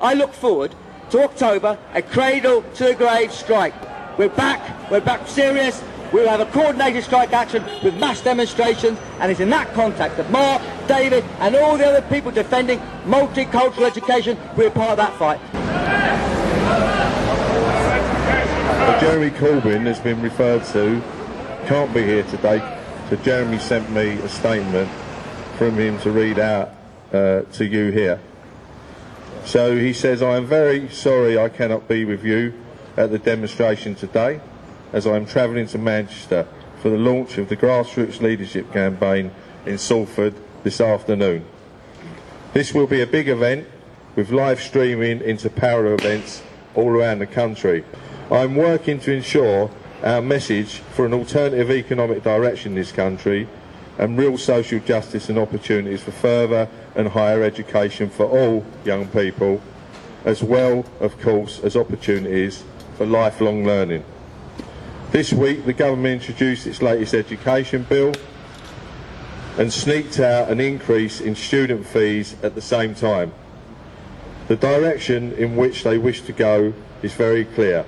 I look forward to October, a cradle-to-the-grave strike. We're back serious. We'll have a coordinated strike action with mass demonstrations, and it's in that context that Mark, David and all the other people defending multicultural education, we're part of that fight. Jeremy Corbyn has been referred to, can't be here today, so Jeremy sent me a statement from him to read out to you here. So he says, "I am very sorry I cannot be with you at the demonstration today, as I am travelling to Manchester for the launch of the grassroots leadership campaign in Salford this afternoon. This will be a big event with live streaming into para events all around the country. I am working to ensure our message for an alternative economic direction in this country and real social justice and opportunities for further and higher education for all young people, as well, of course, as opportunities for lifelong learning. This week the government introduced its latest education bill and sneaked out an increase in student fees at the same time. The direction in which they wish to go is very clear,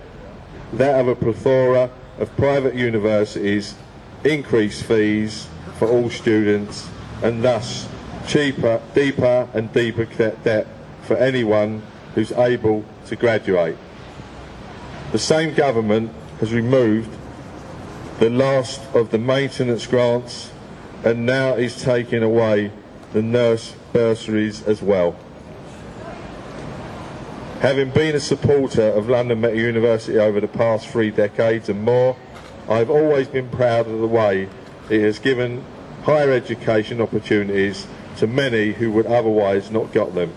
that of a plethora of private universities, increased fees for all students, and thus cheaper, deeper and deeper debt for anyone who's able to graduate. The same government has removed the last of the maintenance grants and now is taking away the nurse bursaries as well. Having been a supporter of London Met University over the past 3 decades and more, I've always been proud of the way it has given higher education opportunities to many who would otherwise not got them.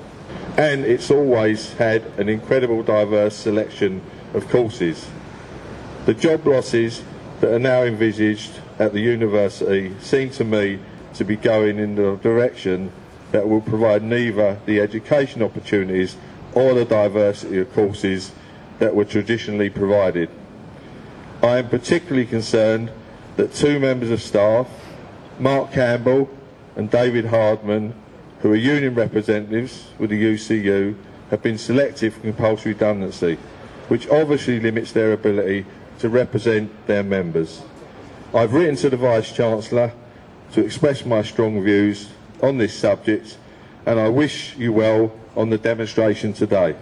And it's always had an incredible diverse selection of courses. The job losses that are now envisaged at the university seem to me to be going in the direction that will provide neither the education opportunities or the diversity of courses that were traditionally provided. I am particularly concerned that 2 members of staff, Mark Campbell and David Hardman, who are union representatives with the UCU, have been selected for compulsory redundancy, which obviously limits their ability to represent their members. I've written to the Vice Chancellor to express my strong views on this subject, and I wish you well on the demonstration today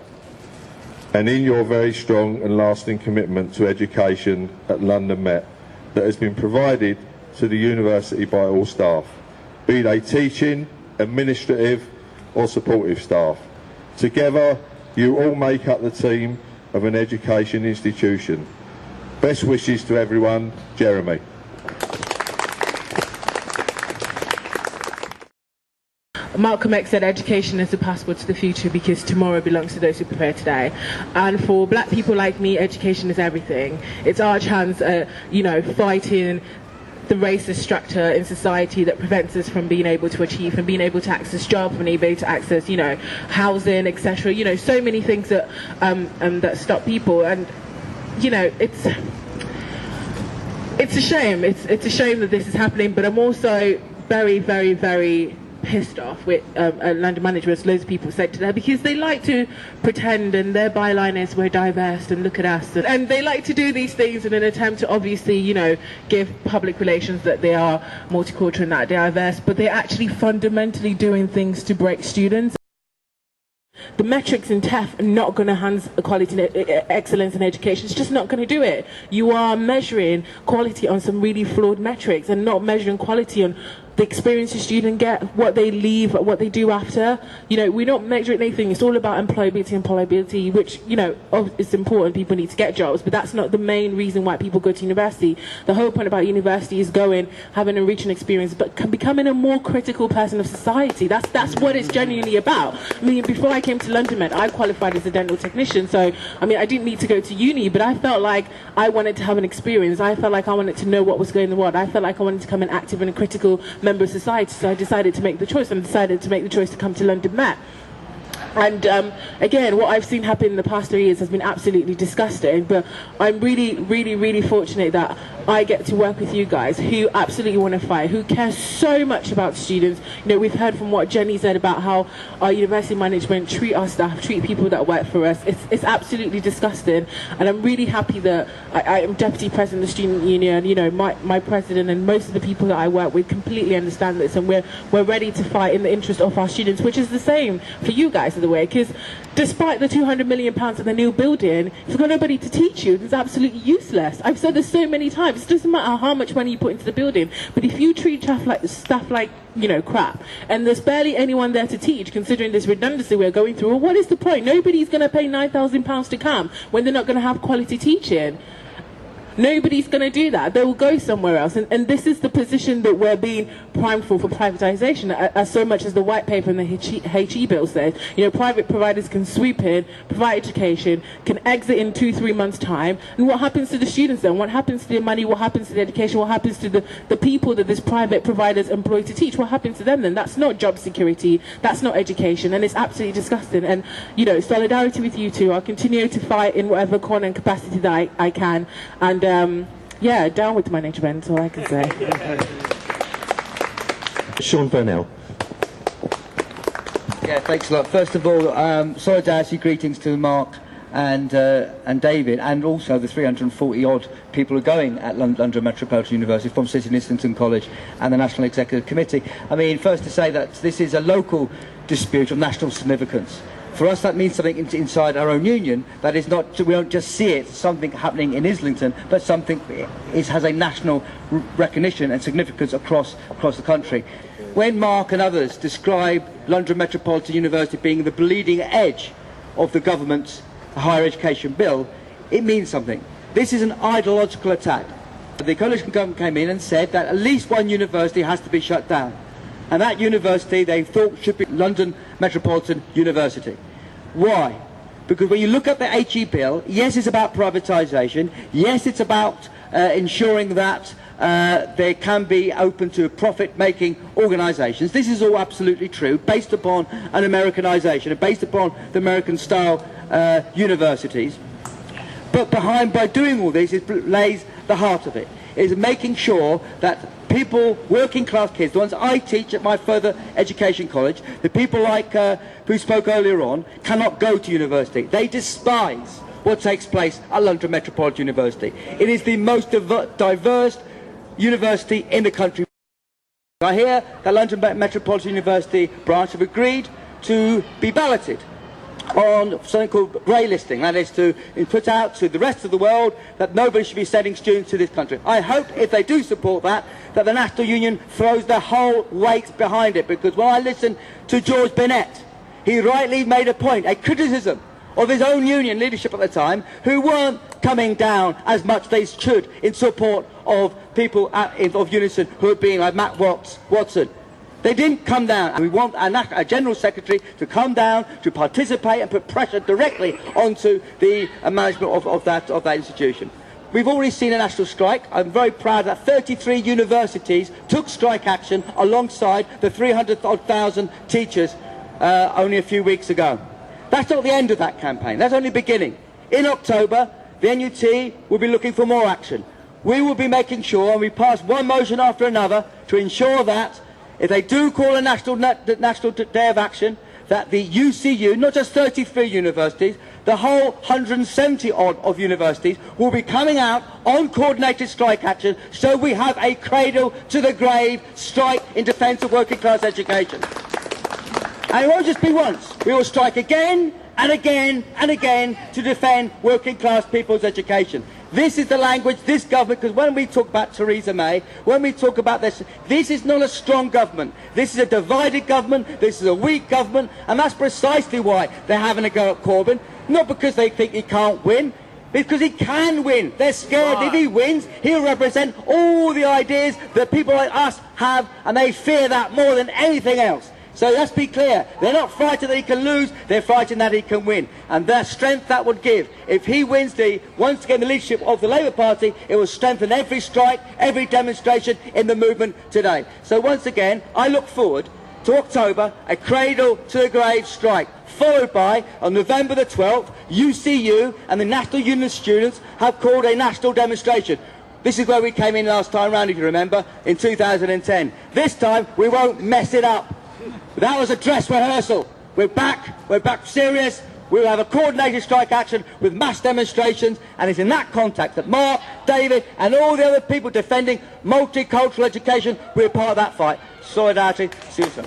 and in your very strong and lasting commitment to education at London Met that has been provided to the university by all staff, be they teaching, administrative or supportive staff. Together you all make up the team of an education institution. Best wishes to everyone, Jeremy." Malcolm X said education is the passport to the future because tomorrow belongs to those who prepare today. And for black people like me, education is everything. It's our chance at, fighting the racist structure in society that prevents us from being able to achieve and being able to access jobs, and being able to access, housing, etc. So many things that that stop people. And it's a shame. It's a shame that this is happening. But I'm also very, very, very pissed off with London management, as loads of people said today, because they like to pretend, and their byline is "we're diverse and look at us," and they like to do these things in an attempt to obviously give public relations that they are multicultural and that they are diverse, but they're actually fundamentally doing things to break students. The metrics in TEF are not going to enhance quality and excellence in education. It's just not going to do it. You are measuring quality on some really flawed metrics and not measuring quality on the experience the student get, what they leave, what they do after. We're not measuring anything. It's all about employability and employability, which, is important. People need to get jobs, but that's not the main reason why people go to university. The whole point about university is going, having a rich experience, but becoming a more critical person of society. That's what it's genuinely about. I mean, before I came to London Met, I qualified as a dental technician, so, I didn't need to go to uni, but I felt like I wanted to have an experience. I felt like I wanted to know what was going in the world. I felt like I wanted to become an active and a critical member of society, so I decided to make the choice, and decided to make the choice to come to London Met. And again, what I've seen happen in the past 3 years has been absolutely disgusting, but I'm really, really, really fortunate that I get to work with you guys who absolutely want to fight, who care so much about students. You know, we've heard from what Jenny said about how our university management treat our staff, treat people that work for us. It's absolutely disgusting, and I'm really happy that I am deputy president of the student union. You know, my president and most of the people that I work with completely understand this, and we're ready to fight in the interest of our students, which is the same for you guys, in the way, because despite the £200 million in the new building, if you've got nobody to teach you, it's absolutely useless. I've said this so many times. It doesn't matter how much money you put into the building, but if you treat stuff like you know, crap, and there's barely anyone there to teach, considering this redundancy we're going through, well, what is the point? Nobody's going to pay £9,000 to come when they're not going to have quality teaching. Nobody's going to do that. They will go somewhere else. And this is the position that we're being primed for privatisation, as so much as the white paper and the HE bill says. You know, private providers can sweep in, provide education, can exit in 2-3 months' time. And what happens to the students then? What happens to their money? What happens to the education? What happens to the people that these private providers employ to teach? What happens to them then? That's not job security. That's not education. And it's absolutely disgusting. And, you know, solidarity with you two. I'll continue to fight in whatever corner and capacity that I can. And yeah, down with management, that's all I can say. Sean Burnell. Yeah, thanks a lot. First of all, solidarity greetings to Mark and David, and also the 340 odd people who are going at London Metropolitan University from City and Islington College and the National Executive Committee. I mean, first to say that this is a local dispute of national significance. For us, that means something inside our own union. That is not, we don't just see it, something happening in Islington, but something has a national recognition and significance across the country. When Mark and others describe London Metropolitan University being the bleeding edge of the government's higher education bill, it means something. This is an ideological attack. The coalition government came in and said that at least one university has to be shut down. And that university they thought should be London Metropolitan University. Why? Because when you look at the HE bill, yes, it's about privatisation, yes, it's about ensuring that they can be open to profit-making organisations. This is all absolutely true, based upon an Americanisation, and based upon the American-style universities. But by doing all this, it lays the heart of it. Is making sure that people, working class kids, the ones I teach at my further education college, the people like who spoke earlier on, cannot go to university. They despise what takes place at London Metropolitan University. It is the most diverse university in the country. I hear that London Metropolitan University branch have agreed to be balloted on something called grey listing, that is to put out to the rest of the world that nobody should be sending students to this country. I hope, if they do support that, that the National Union throws their whole weight behind it, because when I listened to George Bennett, he rightly made a point, a criticism of his own union leadership at the time, who weren't coming down as much as they should in support of people of Unison who are being like Matt Watson. They didn't come down, and we want a General Secretary to come down to participate and put pressure directly onto the management of that institution. We've already seen a national strike. I'm very proud that 33 universities took strike action alongside the 300,000 teachers only a few weeks ago. That's not the end of that campaign, that's only the beginning. In October, the NUT will be looking for more action. We will be making sure, and we pass one motion after another, to ensure that if they do call a national day of action, that the UCU, not just 33 universities, the whole 170 odd of universities will be coming out on coordinated strike action, so we have a cradle to the grave strike in defence of working class education. And it won't just be once. We will strike again and again and again to defend working class people's education. This is the language this government, because when we talk about Theresa May, when we talk about this is not a strong government. This is a divided government, this is a weak government, and that's precisely why they're having a go at Corbyn. Not because they think he can't win, because he can win. They're scared if he wins, he'll represent all the ideas that people like us have, and they fear that more than anything else. So let's be clear, they're not frightened that he can lose, they're frightened that he can win. And the strength that would give, if he wins once again the leadership of the Labour Party, it will strengthen every strike, every demonstration in the movement today. So once again, I look forward to October, a cradle to the grave strike, followed by, on November the 12th, UCU and the National Union of Students have called a national demonstration. This is where we came in last time round, if you remember, in 2010. This time, we won't mess it up. That was a dress rehearsal. We're back serious. We will have a coordinated strike action with mass demonstrations, and it's in that context that Mark, David and all the other people defending multicultural education, we're part of that fight. Solidarity. See you soon.